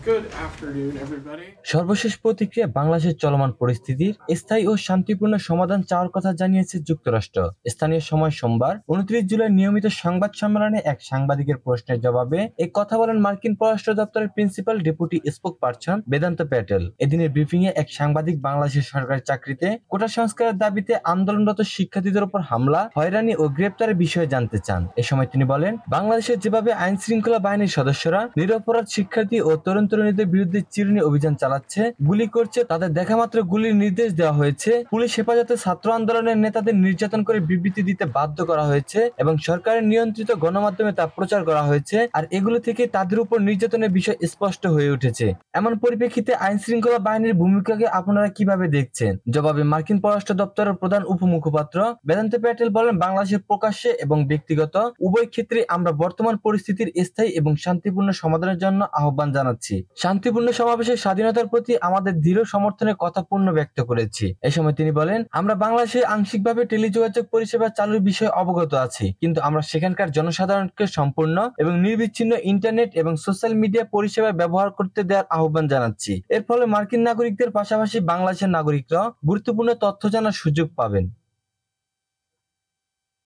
Good afternoon, everybody. সর্বশেষ প্রতিক্রিয়া বাংলাদেশের চলমান পরিস্থিতির স্থায়ী ও শান্তিপূর্ণ সমাধান চাওয়ার কথা জানিয়েছে যুক্তরাষ্ট্র। স্থানীয় সময় সোমবার 29 জুলাই নিয়মিত সংবাদ সম্মেলনে এক সাংবাদিকের প্রশ্নের জবাবে এই কথা বলেন মার্কিন পররাষ্ট্র দপ্তরের প্রিন্সিপাল ডেপুটি স্পোকপারসন বেদান্ত প্যাটেল। এদিনের ব্রিফিংয়ে এক সাংবাদিক বাংলাদেশের সরকারি চাকরিতে কোটা সংস্কারের দাবিতে আন্দোলনরত শিক্ষার্থীদের উপর হামলা, হয়রানি ও গ্রেপ্তারের বিষয়ে জানতে চান। এ সময় তিনি বলেন, বাংলাদেশের যেভাবে আইন শৃঙ্খলা বাহিনীর সদস্যরা নিরপরাধ শিক্ষার্থী ও তরুণীদের বিরুদ্ধে চিরুনি অভিযান চালাচ্ছে, গুলি করছে, তাদের দেখামাত্র গুলির নির্দেশ দেওয়া হয়েছে, পুলিশ হেফাজতে ছাত্র আন্দোলনের নেতাদের নির্যাতন করে বিবৃতি দিতে বাধ্য করা হয়েছে এবং সরকারের নিয়ন্ত্রিত গণমাধ্যমে তা প্রচার করা হয়েছে, আর এগুলো থেকে তাদের উপর নির্যাতনের বিষয় স্পষ্ট হয়ে উঠেছে। এমন পরিপ্রেক্ষিতে আইন শৃঙ্খলা বাহিনীর ভূমিকাকে আপনারা কিভাবে দেখছেন? জবাবে মার্কিন পররাষ্ট্র দপ্তরের প্রধান উপমুখপাত্র বেদান্ত প্যাটেল বলেন, বাংলাদেশের প্রকাশ্যে এবং ব্যক্তিগত উভয় ক্ষেত্রে আমরা বর্তমান পরিস্থিতির স্থায়ী এবং শান্তিপূর্ণ সমাধানের জন্য আহ্বান জানাচ্ছি। শান্তিপূর্ণ সমাবেশের স্বাধীনতার প্রতি আমাদের দৃঢ় সমর্থনের কথা পূর্ণ ব্যক্ত করেছি। এই সময় তিনি বলেন, আমরা বাংলাদেশে আংশিকভাবে টেলিযোগাযোগ পরিষেবা চালুর বিষয়ে অবগত আছি, কিন্তু আমরা সেখানকার জনসাধারণকে সম্পূর্ণ এবং নিরবিচ্ছিন্ন ইন্টারনেট এবং সোশ্যাল মিডিয়া পরিষেবা ব্যবহার করতে দেওয়ার আহ্বান জানাচ্ছি। এর ফলে মার্কিন নাগরিকদের পাশাপাশি বাংলাদেশের নাগরিকরা গুরুত্বপূর্ণ তথ্য জানার সুযোগ পাবেন।